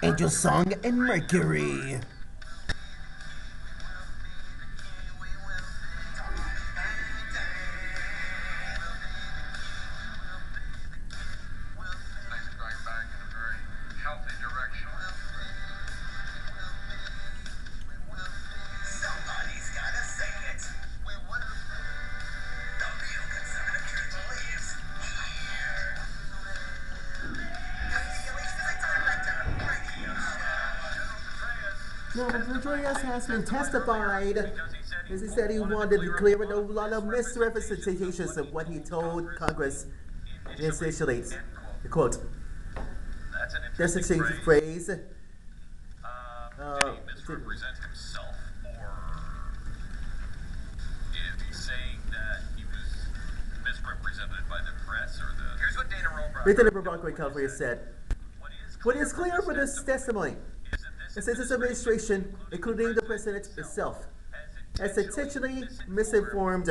Angel Song and Mercury. No, but Rodriguez has been testified, as he said he wanted to clear up a lot of misrepresentations of what he told Congress essentially. The quote, that's a change of phrase. Did he misrepresent himself, or is he saying that he was misrepresented by the press, or the... Here's what Dana Roebuck... Lieutenant Barack California said, what is clear for this testimony is that this administration, including the president itself, has intentionally misinformed,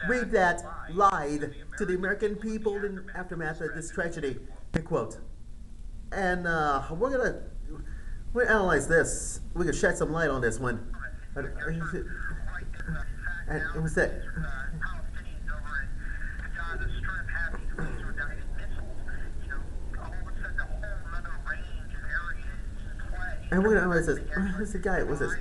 read that, lied to the American people in the aftermath of this tragedy, end quote. And we're gonna analyze this. We're gonna shed some light on this one. And it was that. And we're gonna analyze this. Who's the guy? What's this?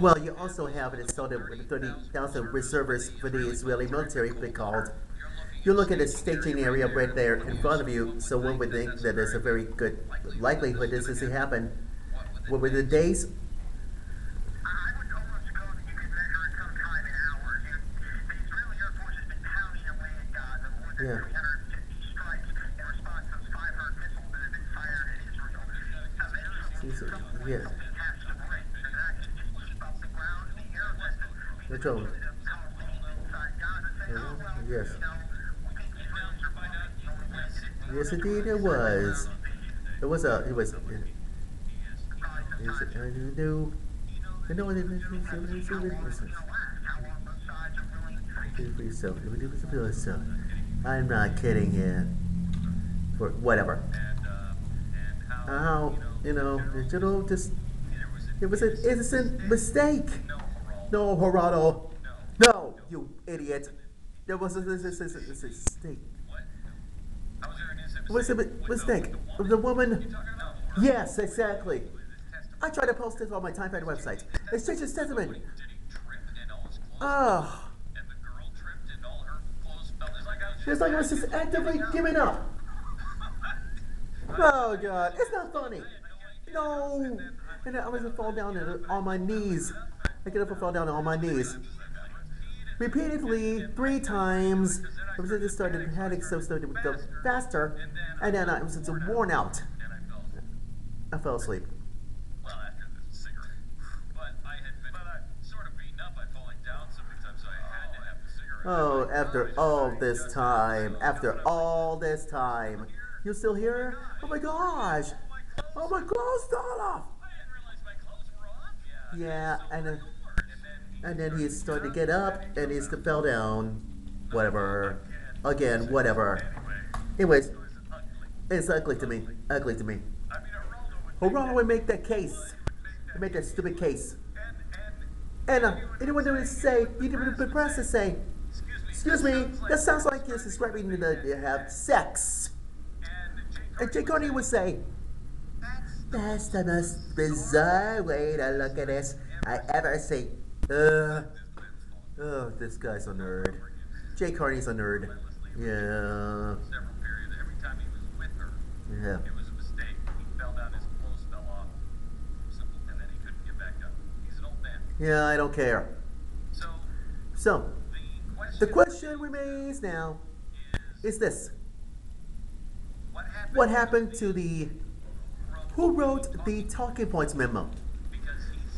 Well, you also have it installed with 30,000 reservists for the Israeli military, be called. You look at the staging area right there in front of you, so one would think that there's a very good likelihood this is to happen. What were the days? Yeah. Yeah. Which one? Yes. Yes, indeed, it was. It was a. It was. I'm not kidding you. For whatever. How, just. It was an innocent mistake. No, Gerardo. No, you idiot. There was a mistake. It was a mistake. The woman. Yes, exactly. I tried to post this on my TimeFactor website. It's just a testament. Oh. It's like I was just actively giving up. Oh, God. It's not funny. No. And I was going to fall down on my knees. I get up and fall down on my knees. Repeatedly, 3 times. I was just started headache, so started to go faster. And then I was just worn out. I fell asleep. Well, after the cigarette. But I had been sort of beaten up by falling down so many times, so I had to have the cigarette. Oh, after all this time. After all this time. You still here? Oh my gosh. Oh, my clothes fell off. I didn't realize my clothes were off. Yeah, and then he started to get up, and he fell down. Whatever. Again, whatever. Anyways, it's ugly to me. Ugly to me. Geraldo would make that case. He'd make that stupid case. And anyone that would say, you didn't be pressed to say, excuse me, that sounds like you're describing to have sex. And Jay Carney would say, that's the most bizarre way to look at this I ever see. Oh, this guy's a nerd. Jay Carney's a nerd. Yeah. Several periods. Every time he was with her, Yeah. it was a mistake. He fell down, his clothes fell off. Simple, and then he couldn't get back up. He's an old man. Yeah, I don't care. So, The the question remains now is this. What happened to the... Who wrote the talking points memo?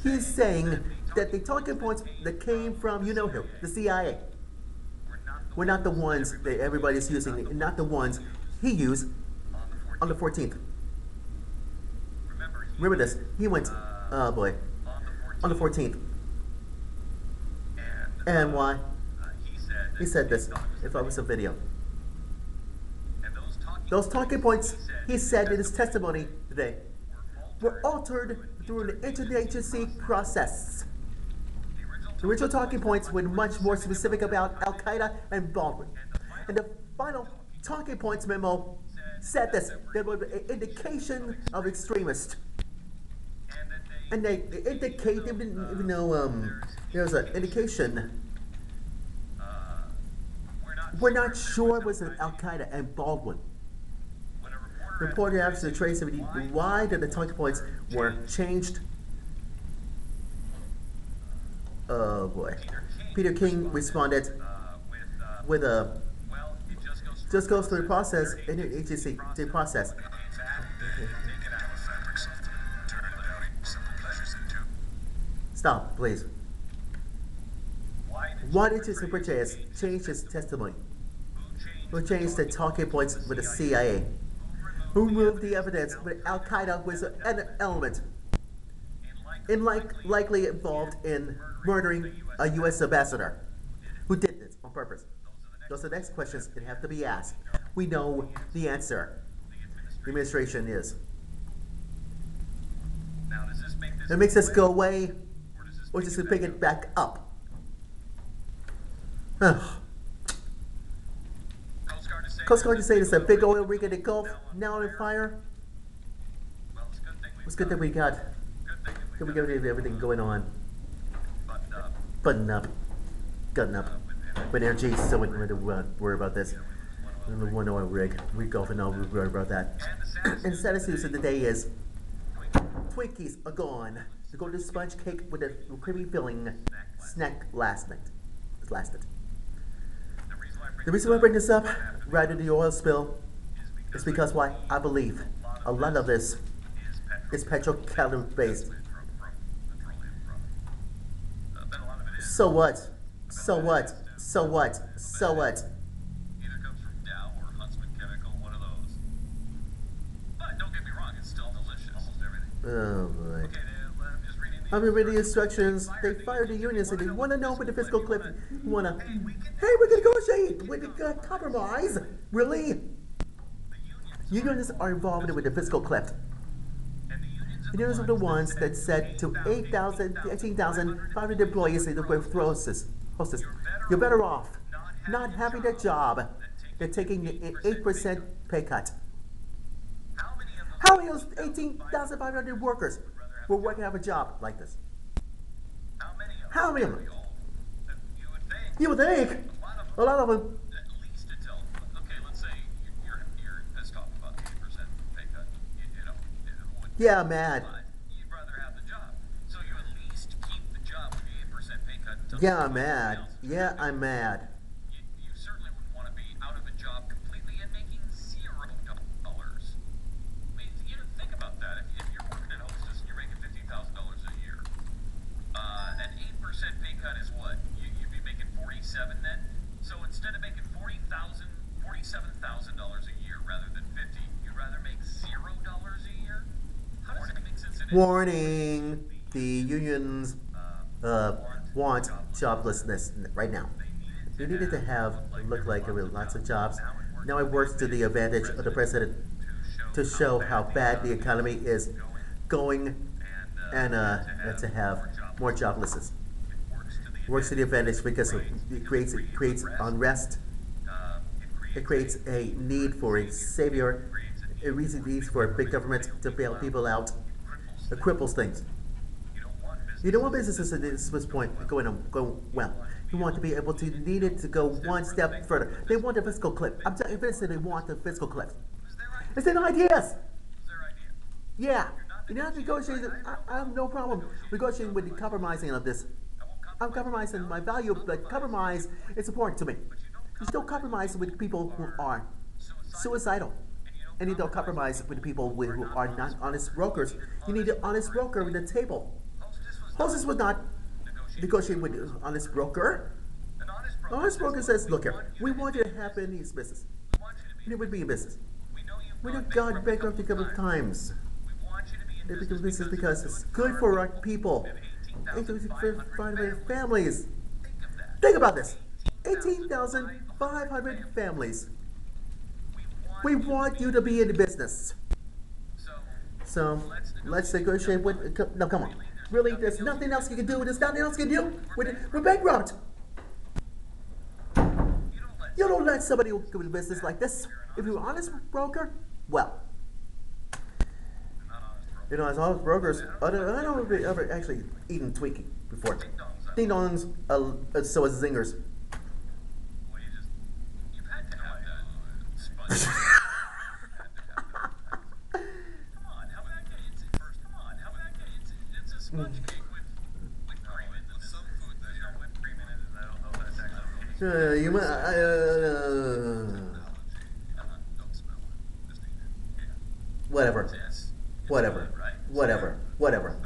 He's saying that the talking points that came from, you know who, the CIA, were not the ones that everybody's using, not the ones he used on the 14th. Remember this, he went, oh boy, on the 14th. And why? He said this, if I was a video. Those talking points, he said in his testimony today, were altered through an interagency process. The original talking points were much more specific about Al-Qaeda and Baldwin. And the final talking points memo said this, there was an indication of extremists. And they indicate, they didn't even know there was an indication. We're not sure it was Al-Qaeda and Baldwin. The reporter asked the traceability why did the talking points were changed. Oh boy. Peter King responded with a just goes through the process in the agency the process. Stop, please. Why did Jason Bridges change his testimony? Who changed the talking points with the CIA? Who moved the evidence with Al-Qaeda was an element likely involved in murdering a U.S. ambassador? Who did this on purpose? Those are the next questions that have to be asked. We know the answer. The administration is. It makes us go away, or just to pick it back up. Coast Guard to say it's a big oil rig in the Gulf, now on fire. It's good that we got everything going on. Button up, gutting up, with energy, so we don't have to worry about this. The one oil rig, we Gulf and all we worry about that. And the saddest news of the day is Twinkies are gone. The golden sponge cake with a creamy filling snack lasted. The reason why I bring this up, right into the oil spill, is because why I believe a lot of this is petrochemical based. So what? So what? So what? So what? Either comes from Dow or Huntsman Chemical, one of those. But don't get me wrong, it's still delicious. Almost everything. Oh boy. Okay, I'm just reading the... I've been reading the instructions. They fired the unions and they want to know what the fiscal cliff. Want to? Hey, we can negotiate. We can compromise. Really? Unions are involved with the fiscal cliff. The unions are the ones that said to 18,500 employees in the hostess, you're better off not having that job than taking an 8% pay cut. How many of those 18,500 workers will work and have a job like this? How many of them? You would think. A lot of them. At least until, okay, let's say you're pissed off about the 8% pay cut. You know, who would... Yeah, I'm mad. You'd rather have the job. So you at least keep the job with the 8% pay cut until... Yeah, I'm mad. Yeah, I'm mad. You certainly wouldn't want to be out of a job completely and making $0. I mean, you know, think about that. If you're working at Hostess and you're making $15,000 a year, an 8% pay cut is what? You'd be making $47 then? So instead of making $47,000 a year rather than $50, you'd rather make $0 a year? How does that make sense? Warning, the unions want joblessness right now. They needed to have look like there were lots of jobs. Now it works to the advantage of the president to show how bad the economy is going and to have more joblessness. It works to the advantage because it creates unrest. It creates a need for a savior. a reason these for big government to bail people out. It cripples things. You don't want businesses at this point going well. You want to be able to need it to go one step further. They want a fiscal cliff. I'm telling you, they want a fiscal cliff. It's their ideas. Yeah. You're not negotiating. I have no problem negotiating with the compromising of this. I'm compromising my value, but compromise is important to me. You don't compromise with people who are suicidal. And you don't compromise with people who are not honest brokers. You need an honest broker at the table. Hostess would not negotiate with an honest broker. An honest broker says, look here, we want you to have in this business. And it would be a business. We don't got bankrupt a couple of times. They become business because it's good for our people. It's good for our families. Think about this. 18,500 families. We want you to be in the business. So let's negotiate with. No, come on. Really, there's nothing else you can do. There's nothing else you can do. We're bankrupt. You don't let somebody go into business like this. If you're an honest broker, well. You know, as honest brokers, I don't ever actually eaten Twinkie before. Ding dongs, so is zingers. Sponge cake with cream in it. Some food that you whipped cream in it, and I don't know if that's actually. You might. Don't smell it. Just eat it. Yeah. Whatever. Yes. Whatever. Right? Whatever. Whatever.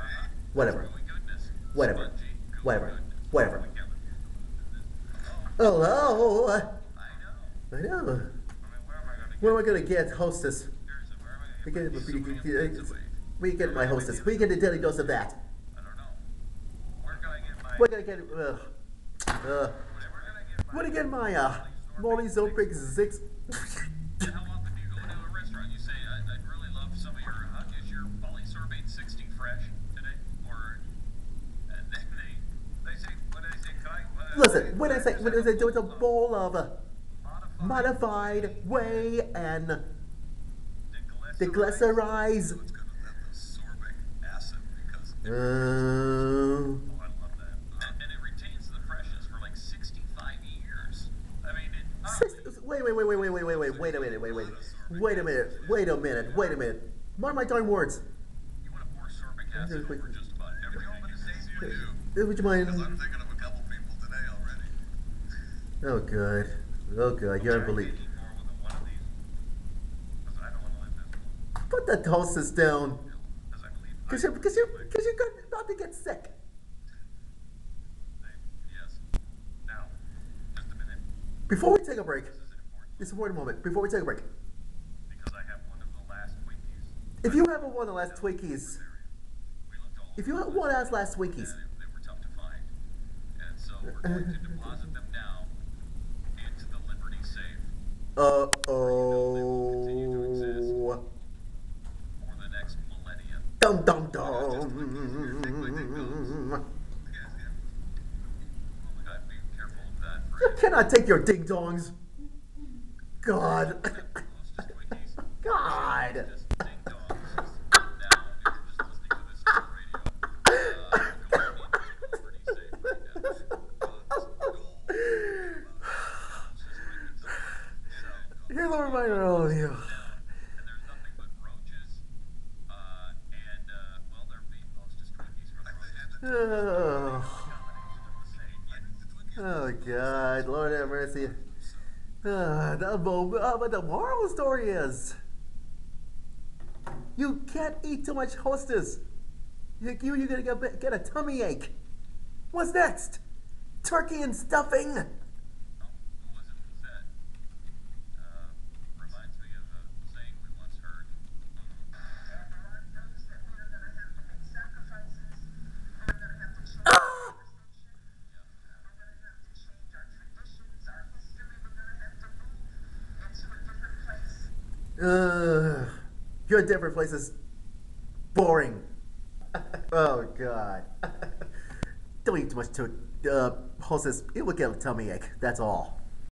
Whatever. Gooey goodness. Whatever. Spongy, gooey Whatever. goodness. Whatever. Oh, Hello. I know. I know. I mean, Where am I gonna get hostess? seriously, where am I We gonna get, we get my hostess. We get a daily dose of that. I don't know. Where can I get my? We're gonna get. We're gonna get What to get my Molly Zopik 6? How often do you go into a restaurant? You say, I'd really love some of your. Is your polysorbate 60 fresh today? Or they say, what do they say? Can I? Listen, when I say do it a bowl of modified whey and deglycerize. It's good with that sorbic acid because. Uh, Oh, I love that. And it retains the freshness for like 65 years. I mean, wait a minute. Mark my darn words. you want to pour sorbic acid over just about everything you do. Would you mind? Because I'm thinking of a couple people today already. Oh good. You're unbelievable. Put the toasters down. Cause you're about to get sick. Yes. Now, just a minute. Before we take a break, This is important it's a important moment. Before we take a break, because I have one of the last Twinkies. if you have one of the last Twinkies, We looked all if you have one of the last Twinkies, they were tough to find. And so we're going to deposit them now into the Liberty safe for the next millennia. dum dum dum. We gotta be careful of that. You cannot take your ding dongs. God. Just Twinkies. God. Just ding dongs. Now, if you're just listening to this on the radio, go into the Liberty safe right now. Here's a reminder to all of you. And there's nothing but roaches, and well, they're being hostess Twinkies for the roaches. Oh God, Lord have mercy. But the moral of the story is, you can't eat too much Hostess. You're gonna get a tummy ache. What's next? Turkey and stuffing. Who was it who said? Reminds me of a saying we once heard. Your different places. Boring. Oh God. Don't eat too much Hostess. It will get a tummy ache. That's all.